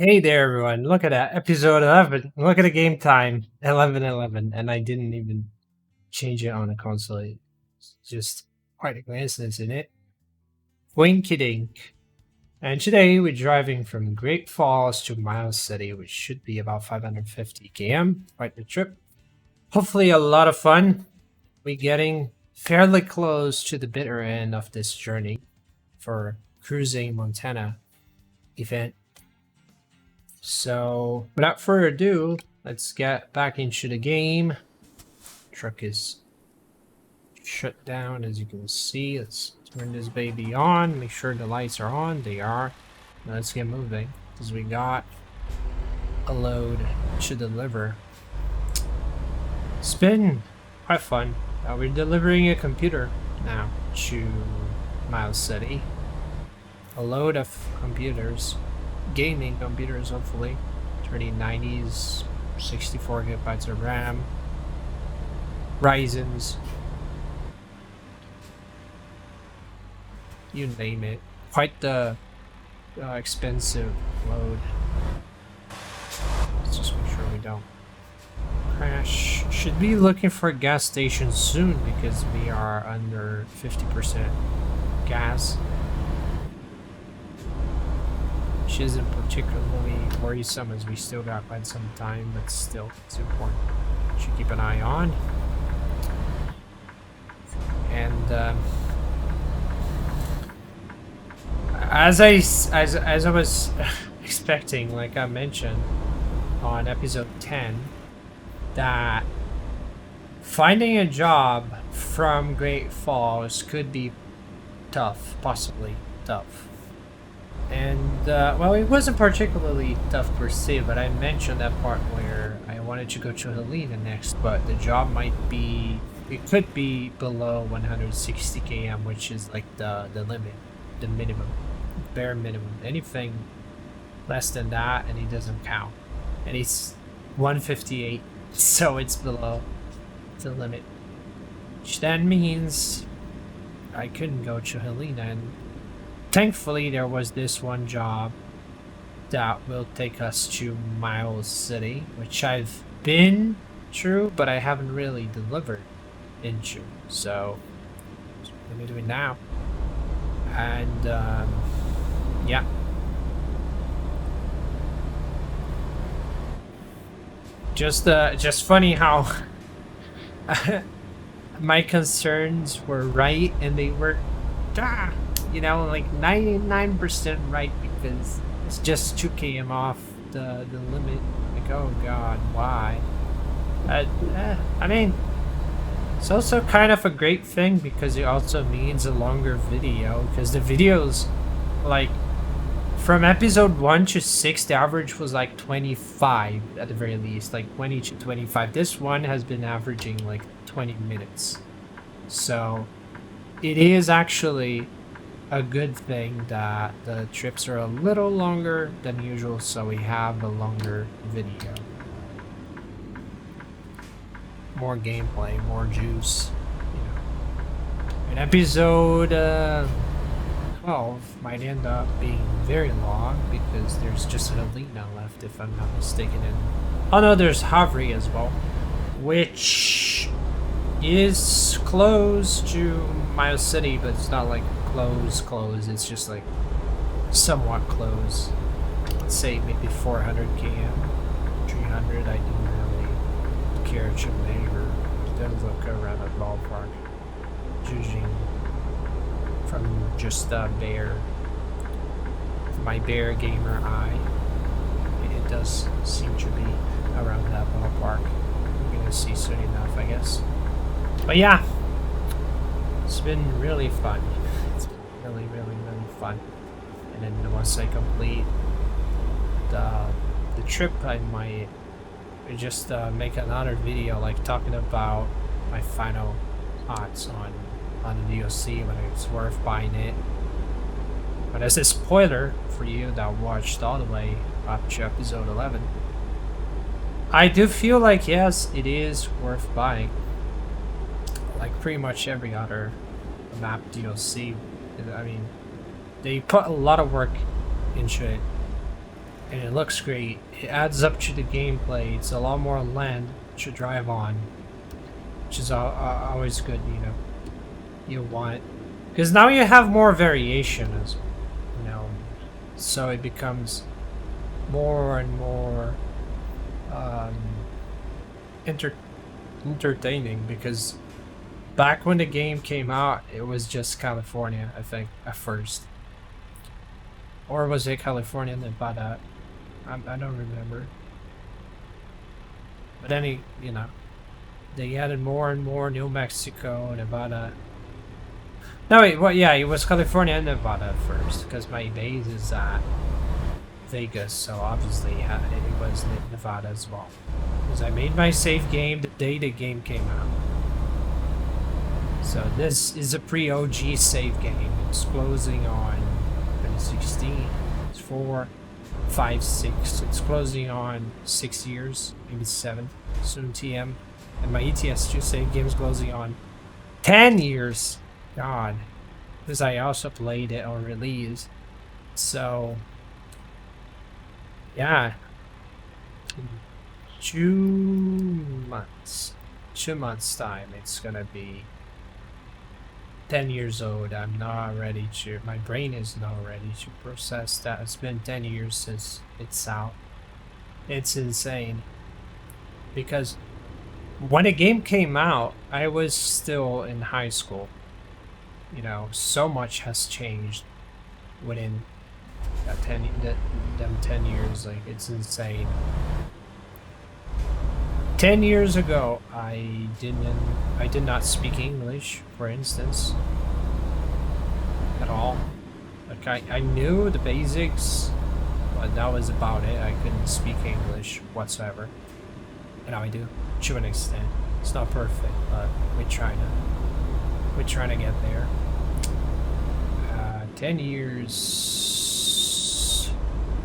Hey there, everyone. Look at that. Episode 11. Look at the game time. 11:11. And I didn't even change it on the console. It's just quite a coincidence, isn't it? Winky dink. And today we're driving from Great Falls to Miles City, which should be about 550 km. Quite the trip. Hopefully, a lot of fun. We're getting fairly close to the bitter end of this journey for Cruising Montana event. So, without further ado, let's get back into the game. Truck is shut down, as you can see. Let's turn this baby on. Make sure the lights are on. They are. Now let's get moving, because we got a load to deliver. It's been quite fun. We're delivering a computer now to Miles City. A load of computers. Gaming computers, hopefully. 3090s, 64 gigabytes of RAM, Ryzen's, you name it. Quite the expensive load. Let's just make sure we don't crash. Should be looking for a gas station soon because we are under 50% gas. Which isn't particularly worrisome as we still got quite some time, but still, it's important. Should keep an eye on. And as I was expecting, like I mentioned on episode 10, that finding a job from Great Falls could be tough, possibly tough. And, well, it wasn't particularly tough per se, but I mentioned that part where I wanted to go to Helena next, but the job might be, it could be below 160 km, which is like the limit, the minimum, bare minimum. Anything less than that, and it doesn't count. And it's 158, so it's below the limit. Which then means I couldn't go to Helena, and thankfully, there was this one job that will take us to Miles City, which I've been through, but I haven't really delivered into. So, let me do it now. And, yeah. Just funny how my concerns were right, and they were, you know, like 99% right, because it's just 2 km off the limit. Like, oh god, why? I mean, it's also kind of a great thing because it also means a longer video, because the videos, like, from episode 1 to 6, the average was like 25 at the very least, like 20 to 25. This one has been averaging like 20 minutes. So it is actually a good thing that the trips are a little longer than usual, so we have a longer video. More gameplay, more juice, you know. And episode 12 might end up being very long because there's just Helena left, if I'm not mistaken. And oh no, there's Havre as well, which is close to Miles City, but it's not like close, it's just like somewhat close. Let's say maybe 400 km, 300. I didn't really care to measure, then look around the ballpark, judging from just my bare gamer eye. It does seem to be around that ballpark. We're gonna see soon enough, I guess. But yeah, it's been really fun. It's been really fun. And then once I complete the trip, I might just make another video, like talking about my final thoughts on the DLC, whether it's worth buying it. But as a spoiler for you that watched all the way up to episode 11, I do feel like yes, it is worth buying. Like pretty much every other map DLC. I mean, they put a lot of work into it, and it looks great. It adds up to the gameplay. It's a lot more land to drive on, which is always good, you know. You want, because now you have more variation, as you know, so it becomes more and more entertaining. Because back when the game came out, it was just California, I think, at first. Or was it California and Nevada? I don't remember. But you know, they added more and more New Mexico, Nevada. No, wait, well, yeah, it was California and Nevada at first, because my base is at Vegas, so obviously it was Nevada as well. Because I made my save game the day the game came out. So this is a pre-OG save game. It's closing on 2016. It's 4, 5, 6. It's closing on 6 years, maybe 7. Soon TM. And my ATS 2 save game is closing on 10 years. God. Because I also played it on release. So, yeah. 2 months. 2 months time, it's gonna be 10 years old. I'm not ready to, my brain is not ready to process that. It's been 10 years since it's out. It's insane. Because when the game came out, I was still in high school. You know, so much has changed within that them 10 years. Like, it's insane. 10 years ago, I did not speak English, for instance, at all. Like, I knew the basics, but that was about it. I couldn't speak English whatsoever. And now I do, to an extent. It's not perfect, but we're trying to get there. 10 years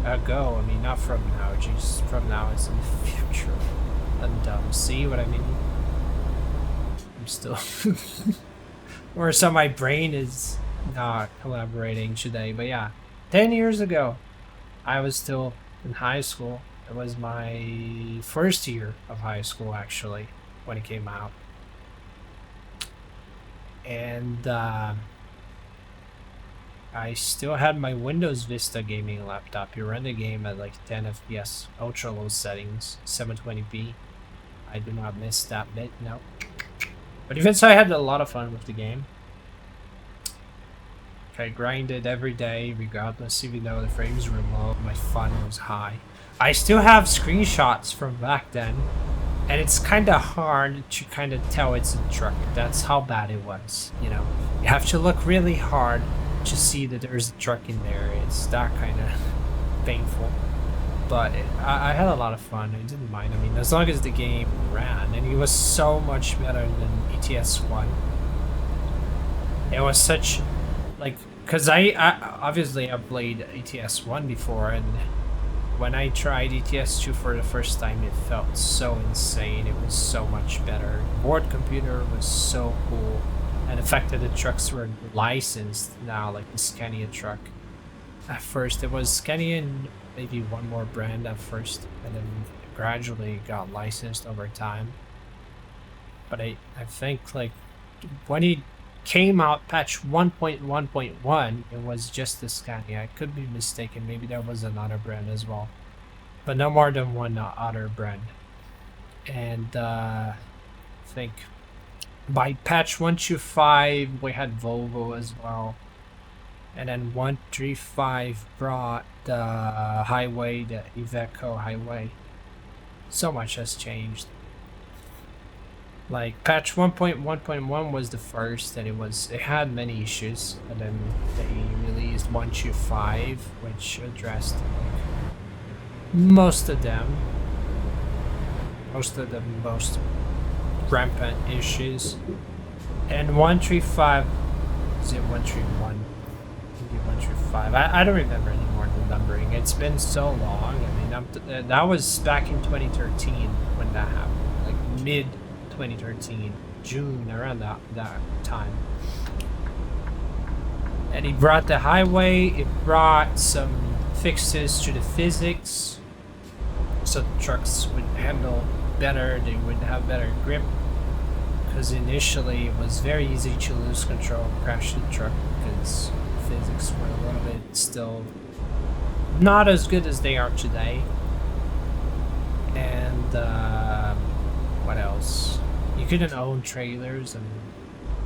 ago, I mean, not from now, just from now, it's in the future. I'm dumb. See what I mean? I'm still... or so my brain is not collaborating today, but yeah. 10 years ago, I was still in high school. It was my first year of high school, actually, when it came out. And, I still had my Windows Vista gaming laptop. You run the game at like 10 FPS, ultra low settings, 720p. I do not miss that bit, no. But even so, I had a lot of fun with the game. I grinded every day, regardless, even though the frames were low, my fun was high. I still have screenshots from back then, and it's kind of hard to kind of tell it's a truck. That's how bad it was, you know. You have to look really hard to see that there's a truck in there. It's that kind of painful. But I had a lot of fun. I didn't mind. I mean, as long as the game ran, and it was so much better than ATS 1. It was such, like, because I obviously I played ATS 1 before, and when I tried ATS 2 for the first time, it felt so insane. It was so much better. Board computer was so cool. And the fact that the trucks were licensed now, like the Scania truck. At first, it was Scania and maybe one more brand at first, and then gradually got licensed over time. But I think, like, when it came out, patch 1.1.1, it was just the Scania. I could be mistaken. Maybe there was another brand as well. But no more than one other brand. And I think... by patch 125, we had Volvo as well. And then 135 brought the highway, the Iveco highway. So much has changed. Like, patch 1.1.1 was the first, and it had many issues. And then they released 125, which addressed like, most of them. Most rampant issues. And 135, is it 131? Maybe 135. I don't remember anymore the numbering. It's been so long. I mean, that was back in 2013 when that happened, like mid 2013, June, around that time. And it brought the highway. It brought some fixes to the physics, so the trucks would handle better, they would have better grip, because initially it was very easy to lose control and crash the truck because physics were a little bit still not as good as they are today. And what else? You couldn't own trailers, and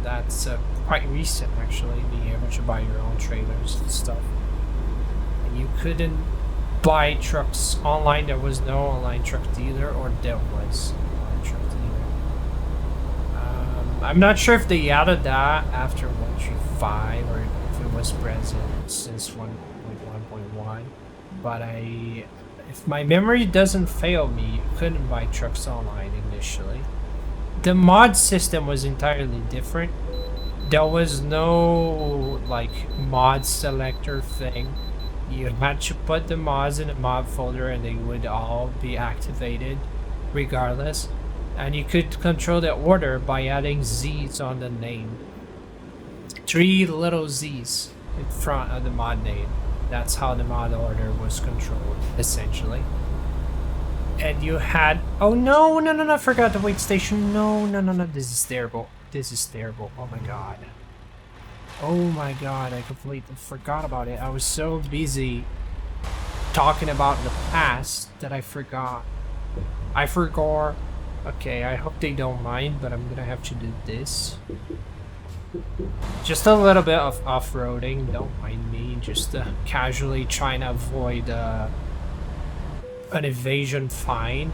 that's quite recent actually, being able to buy your own trailers and stuff. And you couldn't buy trucks online. There was no online truck dealer, or there was online truck dealer. I'm not sure if they added that after 1.5 or if it was present since 1.1.1, but if my memory doesn't fail me, you couldn't buy trucks online initially. The mod system was entirely different. There was no like mod selector thing. You had to put the mods in a mod folder and they would all be activated regardless. And you could control the order by adding Z's on the name. 3 little Z's in front of the mod name. That's how the mod order was controlled, essentially. And you had... Oh, no, I forgot the wait station. No, this is terrible. This is terrible. Oh, my God. Oh, my God, I completely forgot about it. I was so busy talking about the past that I forgot. Okay, I hope they don't mind, but I'm gonna have to do this. Just a little bit of off-roading, don't mind me. Just casually trying to avoid an evasion fine.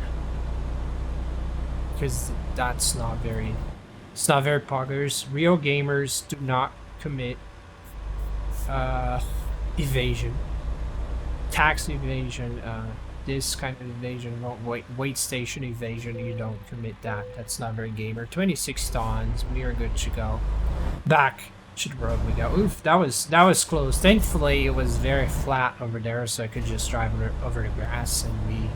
Because that's not very... It's not very poggers. Real gamers do not commit evasion. Tax evasion, this kind of evasion, wait station evasion, you don't commit that. That's not very gamer. 26 tons, we are good to go. Back to the road we go. Oof, that was close. Thankfully, it was very flat over there, so I could just drive over the grass and we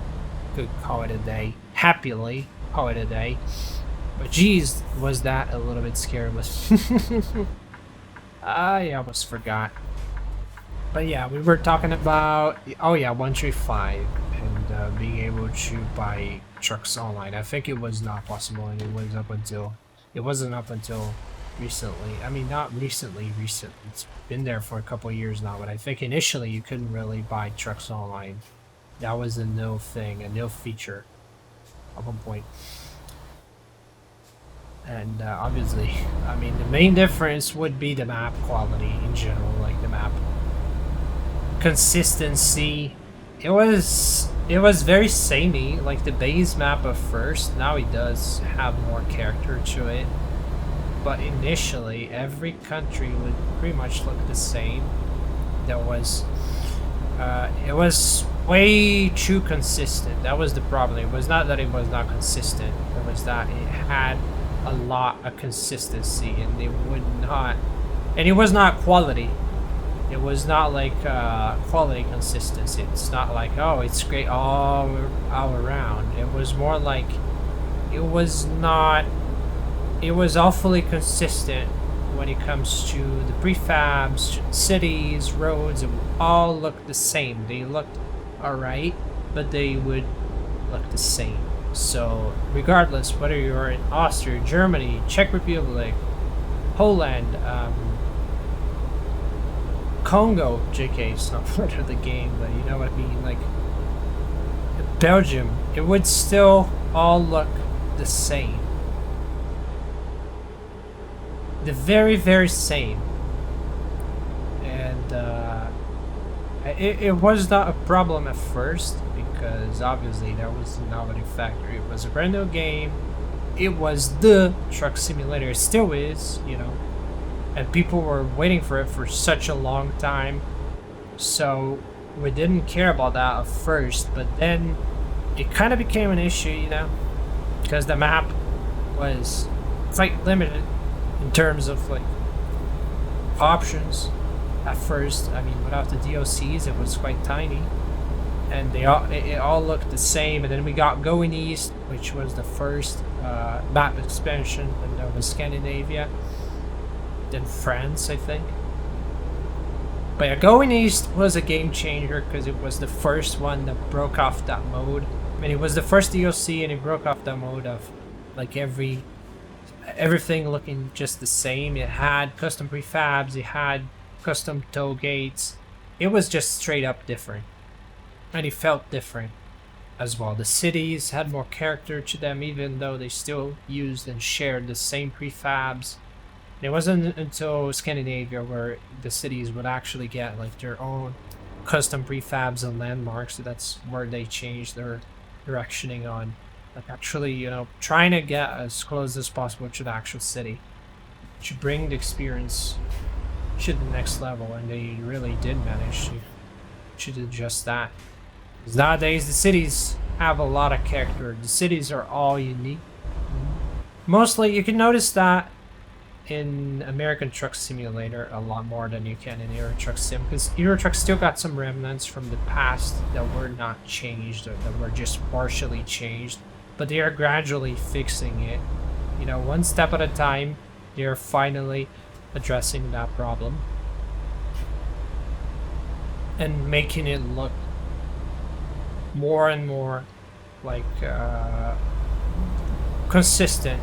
could call it a day. Happily call it a day. But geez, was that a little bit scary. I almost forgot. But yeah, we were talking about, oh yeah, 135 and being able to buy trucks online. I think it was not possible, and it wasn't up until recently. I mean, not recently, it's been there for a couple of years now, but I think initially you couldn't really buy trucks online. That was a no thing, a no feature at one point. And obviously, I mean, the main difference would be the map quality in general, like the map consistency. It was very samey, like the base map at first. Now it does have more character to it, but initially every country would pretty much look the same. It was way too consistent. That was the problem. It was not that it was not consistent, it was that it had a lot of consistency, and it was not quality. It was not like quality consistency. It's not like, oh, it's great all around. It was more like it was awfully consistent when it comes to the prefabs, cities, roads. It would all look the same. They looked alright, but they would look the same. So regardless, whether you're in Austria, Germany, Czech Republic, Poland, Congo, JK, it's not part of the game, but you know what I mean, like Belgium, it would still all look the same. The very, very same. And it was not a problem at first, because obviously there was the novelty factor. It was a brand new game. It was the truck simulator. It still is, you know. And people were waiting for it for such a long time. So we didn't care about that at first, but then it kind of became an issue, you know, because the map was quite limited in terms of like options at first. I mean, without the DLCs, it was quite tiny, and it all looked the same. And then we got Going East, which was the first map expansion, and there was Scandinavia, then France, I think. But yeah, Going East was a game changer because it was the first one that broke off that mode. I mean, it was the first DLC and it broke off that mode of like everything looking just the same. It had custom prefabs, it had custom tow gates. It was just straight up different. And it felt different as well. The cities had more character to them, even though they still used and shared the same prefabs. It wasn't until Scandinavia where the cities would actually get like their own custom prefabs and landmarks. So that's where they changed their directioning on, like actually, you know, trying to get as close as possible to the actual city, to bring the experience to the next level, and they really did manage to do just that. Because nowadays the cities have a lot of character. The cities are all unique. Mostly, you can notice that in American Truck Simulator a lot more than you can in Euro Truck Sim, because Euro Truck still got some remnants from the past that were not changed or that were just partially changed, but they are gradually fixing it. You know, one step at a time, they're finally addressing that problem and making it look more and more like consistent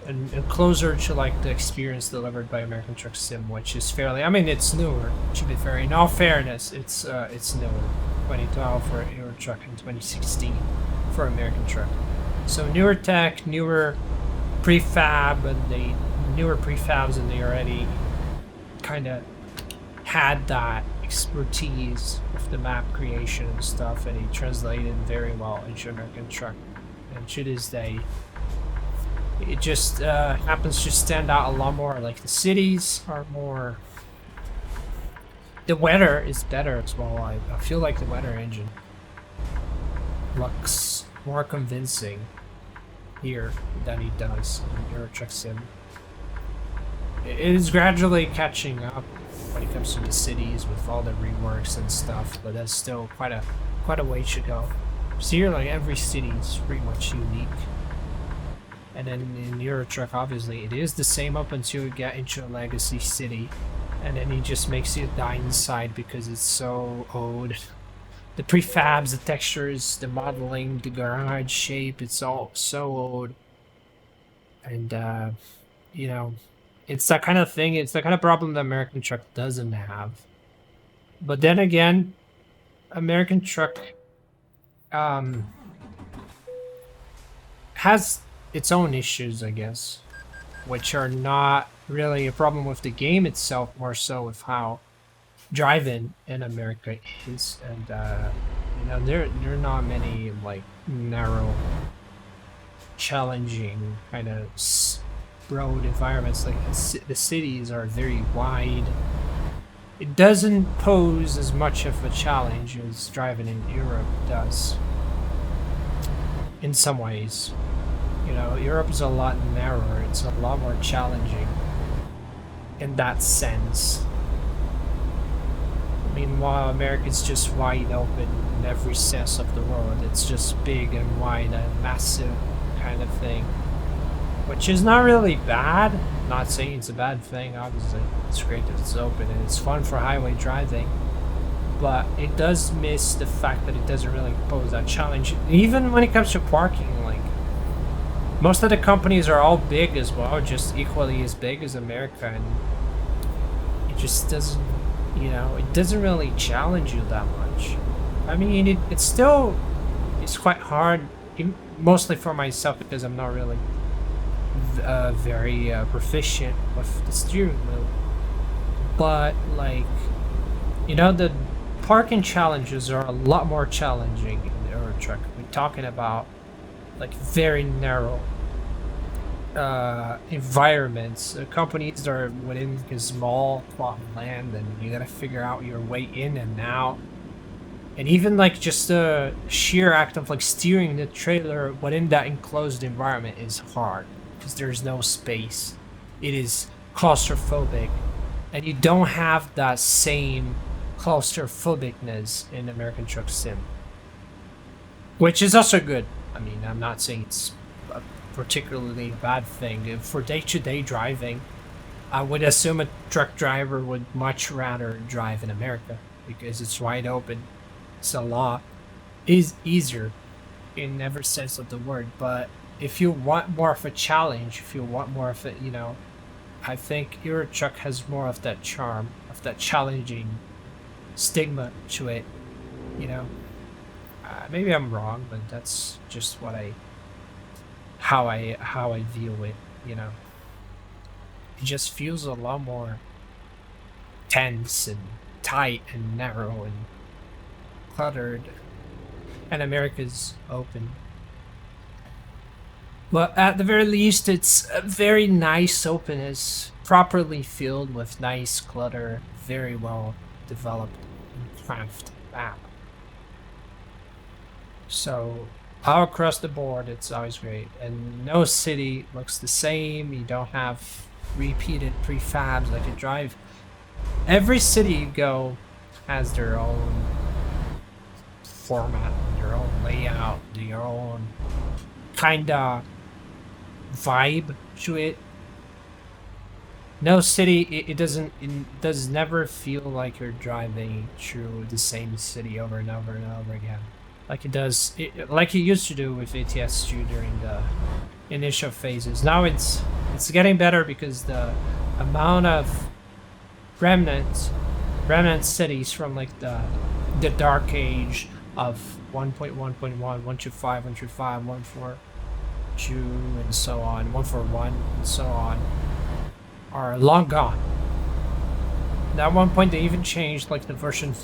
and closer to like the experience delivered by American Truck Sim, which is fairly, I mean, it's newer, to be fair. In all fairness, it's newer. 2012 for Euro Truck and 2016 for American Truck. So newer tech, newer prefab, and they newer prefabs, and they already kind of had that expertise with the map creation and stuff, and it translated very well into American Truck. And to this day, it just happens to stand out a lot more. Like the cities are more, the weather is better as well. I feel like the weather engine looks more convincing here than it does in Euro Truck Sim. It is gradually catching up when it comes to the cities with all the reworks and stuff, but that's still quite a way to go. So here, like every city is pretty much unique. And then in Euro Truck, obviously, it is the same up until you get into a legacy city. And then he just makes you die inside because it's so old. The prefabs, the textures, the modeling, the garage shape, it's all so old. And, you know, it's that kind of thing, it's the kind of problem that American Truck doesn't have. But then again, American Truck has its own issues, I guess, which are not really a problem with the game itself, more so with how driving in America is. And you know, there are not many like narrow, challenging kind of road environments. Like the cities are very wide. It doesn't pose as much of a challenge as driving in Europe does in some ways. You know, Europe is a lot narrower, it's a lot more challenging in that sense. Meanwhile, America's just wide open in every sense of the word. It's just big and wide and massive kind of thing. Which is not really bad. Not saying it's a bad thing, obviously. It's great that it's open and it's fun for highway driving. But it does miss the fact that it doesn't really pose that challenge. Even when it comes to parking, like, most of the companies are all big as well, just equally as big as America, and it just doesn't, you know, it doesn't really challenge you that much. I mean, it's still, it's quite hard, mostly for myself because I'm not really very proficient with the steering wheel. But, like, you know, the parking challenges are a lot more challenging in the Euro Truck. We're talking about like very narrow environments. Companies that are within a small plot of land, and you gotta figure out your way in and out. And even like just the sheer act of like steering the trailer within that enclosed environment is hard because there's no space. It is claustrophobic, and you don't have that same claustrophobicness in American Truck Sim, which is also good. I mean, I'm not saying it's a particularly bad thing. For day-to-day driving, I would assume a truck driver would much rather drive in America because it's wide open. It's a lot is easier in every sense of the word. But if you want more of a challenge, if you want more of it, I think Euro Truck has more of that charm, of that challenging stigma to it. You know, maybe I'm wrong, but that's just how I view it. You know, it just feels a lot more tense and tight and narrow and cluttered, and America's open. But at the very least, it's a very nice openness, properly filled with nice clutter, very well developed and crafted map. So all across the board, it's always great, and no city looks the same. You don't have repeated prefabs like you drive. Every city you go has their own format, their own layout, their own kinda vibe to it. No city, it does never feel like you're driving through the same city over and over and over again, like like it used to do with ATS2 during the initial phases. Now it's getting better because the amount of remnant cities from like the dark age of 1.1.1, 125, 125, 142, and so on, 141, and so on, are long gone. At one point, they even changed like the version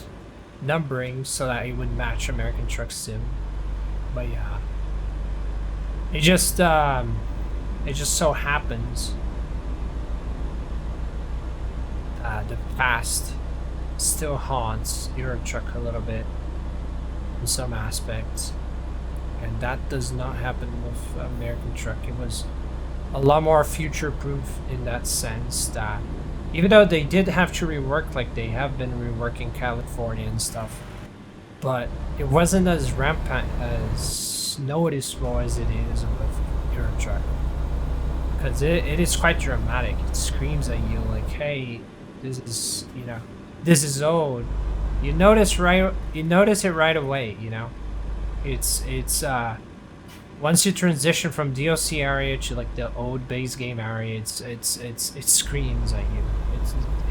numbering so that it would match American Truck Sim. But yeah, it just so happens the past still haunts Euro Truck a little bit in some aspects, and that does not happen with American Truck. It was a lot more future-proof in that sense that even though they did have to rework, like they have been reworking California and stuff, but it wasn't as rampant, as noticeable as it is with Euro Truck, because it is quite dramatic. It screams at you like, hey, this is old. You notice it right away. It's once you transition from DLC area to like the old base game area, it screams at you.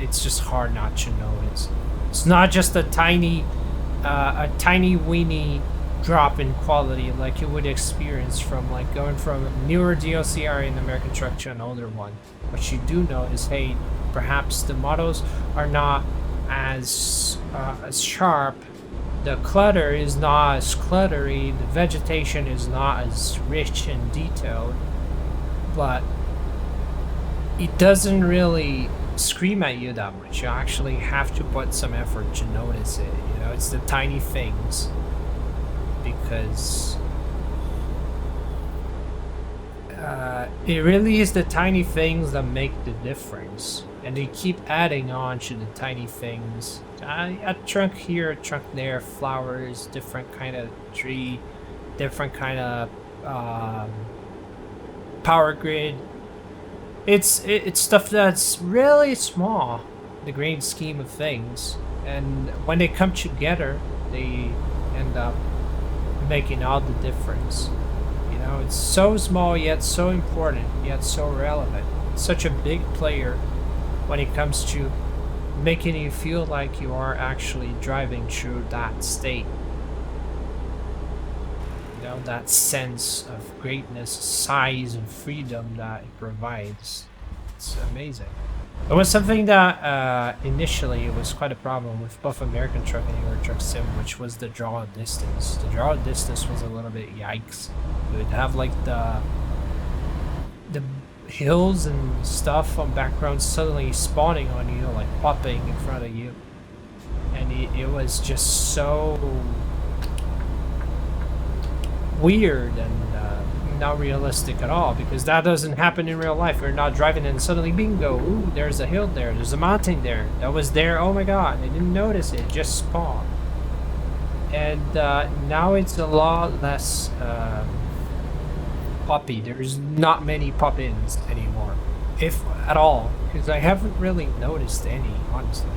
It's just hard not to notice. It's not just a tiny weeny drop in quality like you would experience from like going from a newer DLC area in American Truck to an older one. What you do notice, hey, perhaps the models are not as sharp. The clutter is not as cluttery, the vegetation is not as rich and detailed, but it doesn't really scream at you that much. You actually have to put some effort to notice it. It's the tiny things, because it really is the tiny things that make the difference, and they keep adding on to the tiny things. A trunk here, a trunk there, flowers, different kind of tree, different kind of power grid. It's stuff that's really small, the grand scheme of things, and when they come together, they end up making all the difference. It's so small yet so important, yet so relevant. It's such a big player when it comes to making you feel like you are actually driving through that state. That sense of greatness, size, and freedom that it provides. It's amazing. It was something that initially it was quite a problem with both American Truck and Euro Truck Sim, which was the draw distance. The draw distance was a little bit yikes. You would have like the hills and stuff on background suddenly spawning on you, like popping in front of you, and it was just so weird and not realistic at all, because that doesn't happen in real life. You're not driving and suddenly bingo, ooh, there's a hill there, there's a mountain there, that was there, oh my god, I didn't notice it just spawned. And now it's a lot less poppy. There's not many pop-ins anymore. if at all, because I haven't really noticed any, honestly.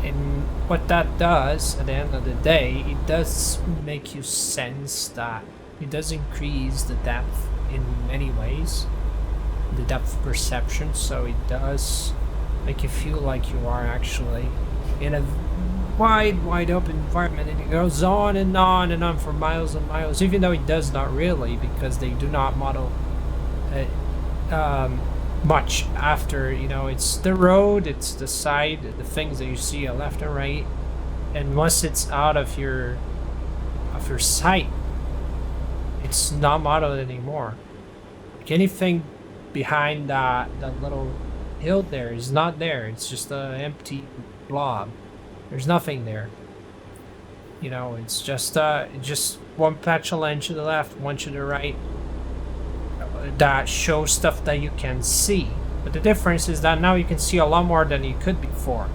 And what that does at the end of the day, it does make you sense that it does increase the depth in many ways, the depth perception. So it does make you feel like you are actually in a wide open environment, and it goes on and on and on for miles and miles, even though it does not really, because they do not model much after, it's the road, it's the side, the things that you see left and right, and once it's out of your sight, it's not modeled anymore. Like anything behind that little hill there is not there. It's just an empty blob. There's nothing there. It's just one patch of land to the left, one to the right, that shows stuff that you can see. But the difference is that now you can see a lot more than you could before,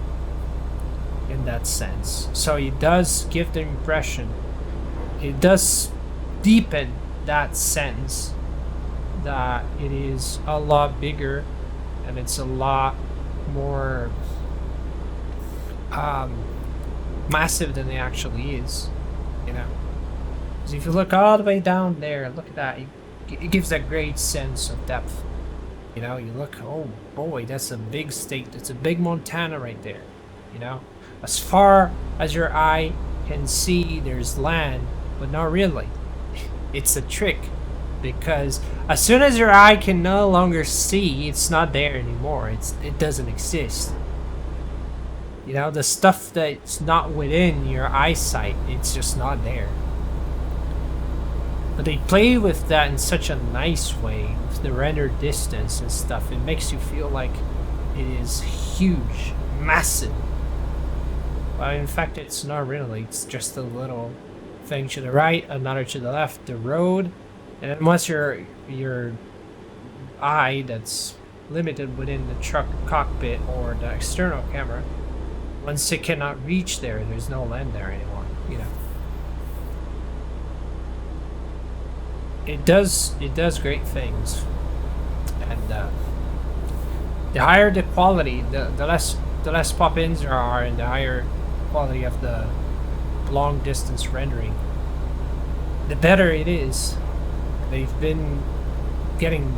in that sense. So it does give the impression, it does deepen that sense that it is a lot bigger and it's a lot more massive than it actually is. Because if you look all the way down there, look at that, it gives that great sense of depth. You look, oh boy, that's a big state, that's a big Montana right there. As far as your eye can see, there's land, but not really. It's a trick, because as soon as your eye can no longer see, it's not there anymore. It doesn't exist. The stuff that's not within your eyesight, it's just not there. But they play with that in such a nice way, with the render distance and stuff. It makes you feel like it is huge, massive. But in fact, it's not really. It's just a little thing to the right, another to the left, the road. And then once your eye that's limited within the truck cockpit or the external camera, once it cannot reach there, there's no land there anymore. It does great things, and the higher the quality, the less pop-ins there are, and the higher quality of the long distance rendering, the better it is. They've been getting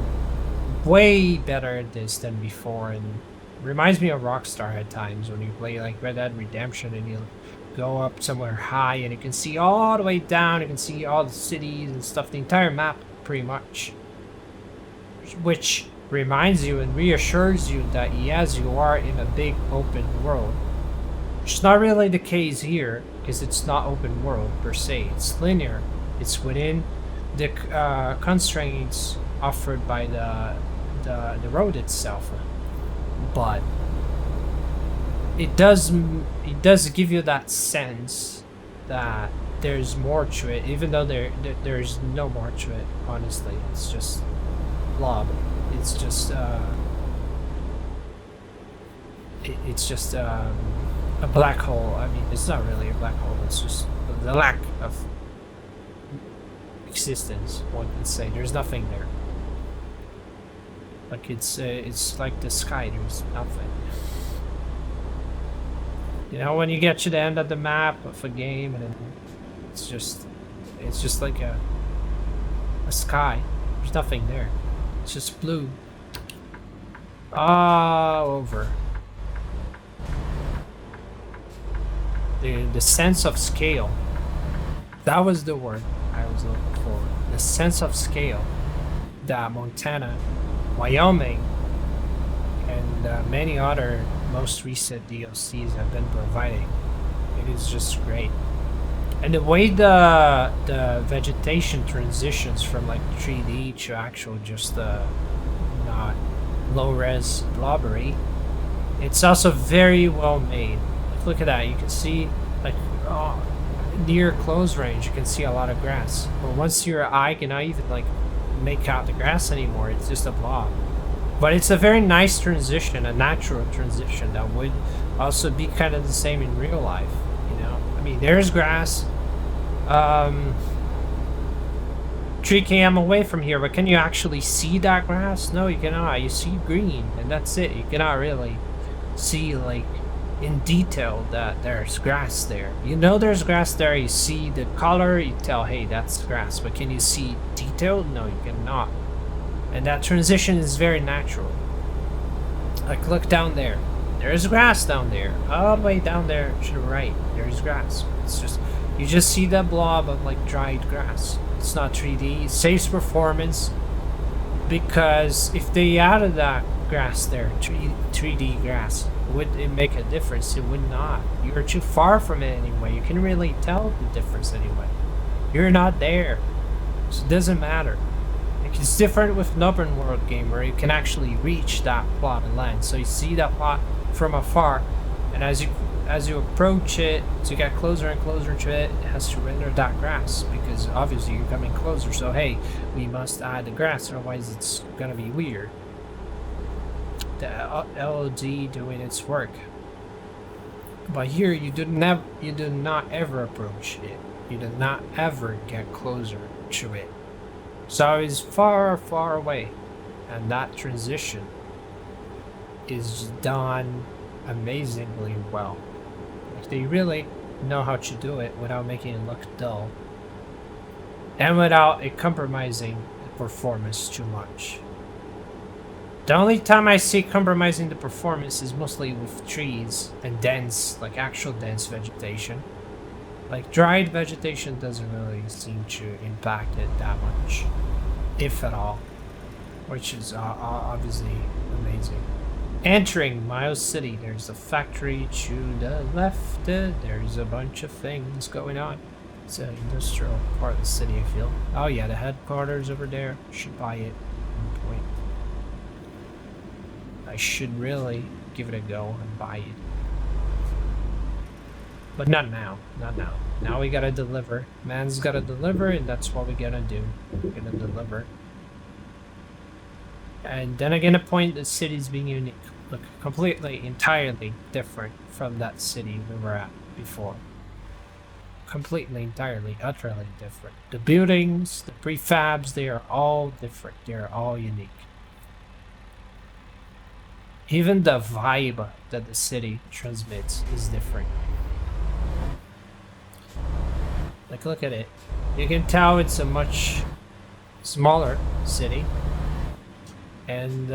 way better at this than before, and reminds me of Rockstar at times when you play like Red Dead Redemption and you go up somewhere high and you can see all the way down, you can see all the cities and stuff, the entire map pretty much, which reminds you and reassures you that yes, you are in a big open world, which is not really the case here, because it's not open world per se. It's linear, it's within the constraints offered by the road itself, but it does give you that sense that there's more to it, even though there's no more to it. Honestly, it's just blob. It's just a black hole. I mean, it's not really a black hole. It's just the lack of existence. One could say there's nothing there. Like it's like the sky. There's nothing. When you get to the end of the map of a game, and it's just like a sky. There's nothing there. It's just blue all over. The sense of scale. That was the word I was looking for. The sense of scale that Montana, Wyoming, and many other most recent DLCs have been providing. It is just great. And the way the vegetation transitions from like 3D to actual just not low-res blobbery, it's also very well made. Look at that, you can see like near close range you can see a lot of grass, but once your eye cannot even like make out the grass anymore, it's just a blob. But it's a very nice transition, a natural transition that would also be kind of the same in real life. I mean, there's grass, 3 km away from here, but can you actually see that grass? No, you cannot. You see green, and that's it. You cannot really see, like, in detail that there's grass there. You know there's grass there, you see the color, you tell, hey, that's grass. But can you see detail? No, you cannot. And that transition is very natural. Like, look down there. There's grass down there. All the way down there to the right, there's grass. It's just, you just see that blob of, like, dried grass. It's not 3D. It saves performance, because if they added that grass there, 3D grass, would it make a difference? It would not. You're too far from it anyway. You can really tell the difference anyway. You're not there, so it doesn't matter. It's different with an open world game where you can actually reach that plot of land. So you see that plot from afar, and as you approach it, as you get closer and closer to it, it has to render that grass, because obviously you're coming closer. So hey, we must add the grass, otherwise it's gonna be weird. The LOD doing its work. But here you do not ever approach it. You do not ever get closer to it. So it's far, far away, and that transition is done amazingly well. Like, they really know how to do it without making it look dull, and without it compromising the performance too much. The only time I see compromising the performance is mostly with trees and dense, like actual dense vegetation. Like, dried vegetation doesn't really seem to impact it that much, if at all, which is obviously amazing. Entering Miles City, there's a factory to the left. There's a bunch of things going on. It's an industrial part of the city, I feel. Oh yeah, the headquarters over there. Should buy it. Point. I should really give it a go and buy it. But not now. Not now. Now we gotta deliver. Man's gotta deliver, and that's what we gotta do. We're gonna deliver. And then again, a point the city's being unique. Look, completely, entirely different from that city we were at before. Completely, entirely, utterly different. The buildings, the prefabs, they are all different. They are all unique. Even the vibe that the city transmits is different. Like, look at it. You can tell it's a much smaller city. And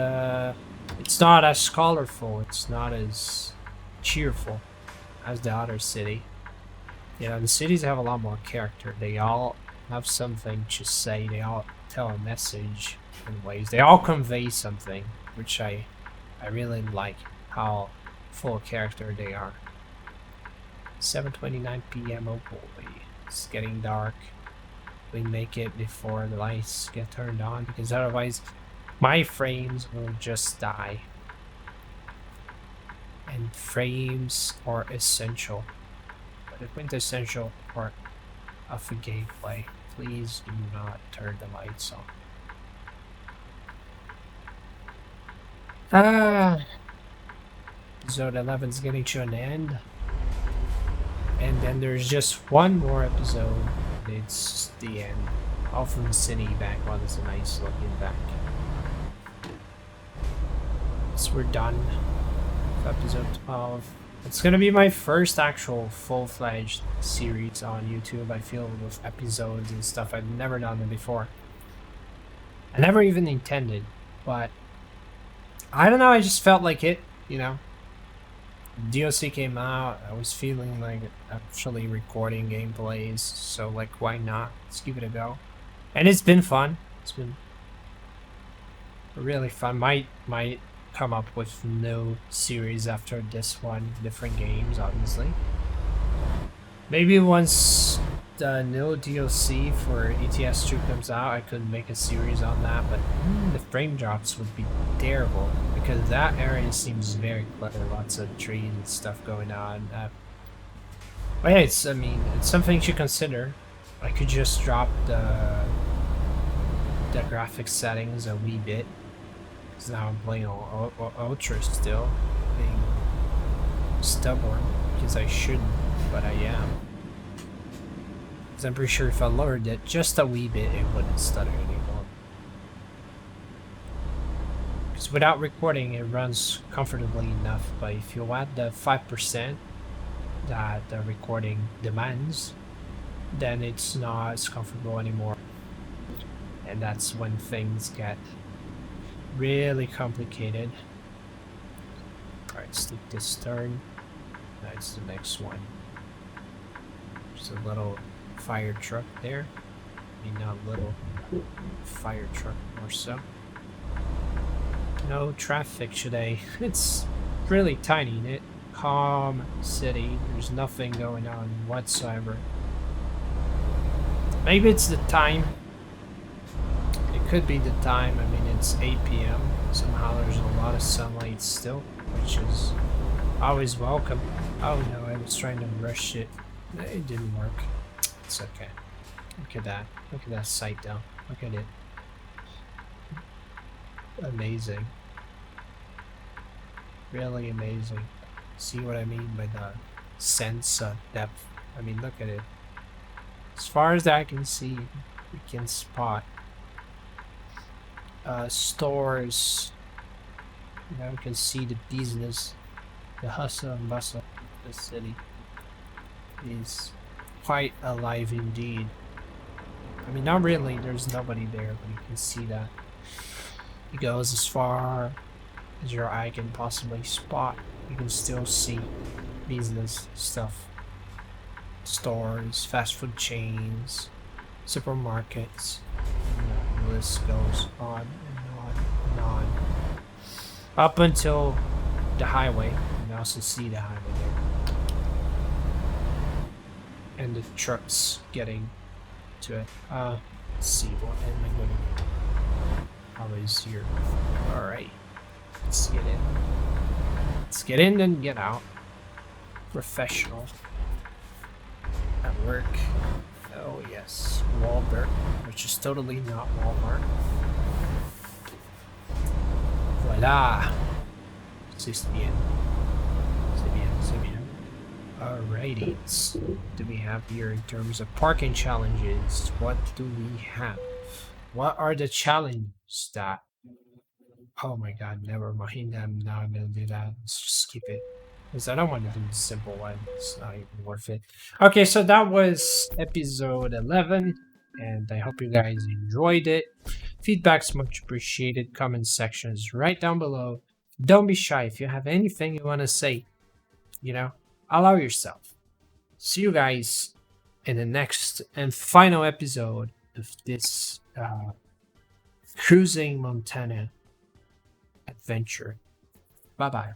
it's not as colorful. It's not as cheerful as the other city. You know, the cities have a lot more character. They all have something to say. They all tell a message in ways. They all convey something, which I really like how full of character they are. 7:29 p.m. Oh boy, it's getting dark. We make it before the lights get turned on, because otherwise my frames will just die. And frames are essential. But the quintessential part of the gameplay. Please do not turn the lights on. Episode 11 is getting to an end. And then there's just one more episode. It's the end. All from the city back. Well, it's a nice looking back. So we're done with episode 12. It's gonna be my first actual full-fledged series on YouTube, I feel, with episodes and stuff. I've never done them before. I never even intended, but I don't know, I just felt like it, you know. DLC came out, I was feeling like actually recording gameplays, so like, why not? Let's give it a go. And it's been fun. It's been really fun. Might come up with no series after this one, different games, obviously. Maybe once the new DLC for ATS 2 comes out, I could make a series on that, but the frame drops would be terrible, because that area seems very cluttered, lots of trees and stuff going on. But yeah, it's something to consider. I could just drop the graphics settings a wee bit, because now I'm playing Ultra still, being stubborn, because I shouldn't, but I am. Because I'm pretty sure if I lowered it just a wee bit, it wouldn't stutter anymore. Because without recording, it runs comfortably enough. But if you add the 5% that the recording demands, then it's not as comfortable anymore. And that's when things get really complicated. Alright, let's take this turn. That's the next one. There's a little fire truck there. I mean, not little. Fire truck, more so. No traffic today. It's really tiny, isn't it? Calm city. There's nothing going on whatsoever. Maybe it's the time. It could be the time. I mean, it's 8 p.m. Somehow there's a lot of sunlight still, which is always welcome. Oh no, I was trying to rush it. It didn't work. It's okay. Look at that. Look at that sight though. Look at it. Amazing. Really amazing. See what I mean by the sense of depth? I mean, look at it. As far as I can see, you can spot stores. You know, you can see the business, the hustle and bustle of the city is quite alive indeed. I mean, not really, there's nobody there, but you can see that. It goes as far as your eye can possibly spot. You can still see business stuff. Stores, fast food chains, supermarkets. And the list goes on and on and on. Up until the highway. You can also see the highway there. And the trucks getting to it. Let's see, what am I going to do? Always here. Alright. Let's get in. Let's get in and get out. Professional. At work. Oh yes. Walmart, which is totally not Walmart. Voila. C'est bien. C'est bien, c'est bien. Alrighty. Do we have here in terms of parking challenges? What do we have? What are the challenges that... Oh my god, never mind. I'm not gonna do that. Let's just skip it. Because I don't want to do the simple one. It's not even worth it. Okay, so that was episode 11. And I hope you guys enjoyed it. Feedback's much appreciated. Comment sections right down below. Don't be shy. If you have anything you want to say, you know, allow yourself. See you guys in the next and final episode of this cruising Montana adventure. Bye bye.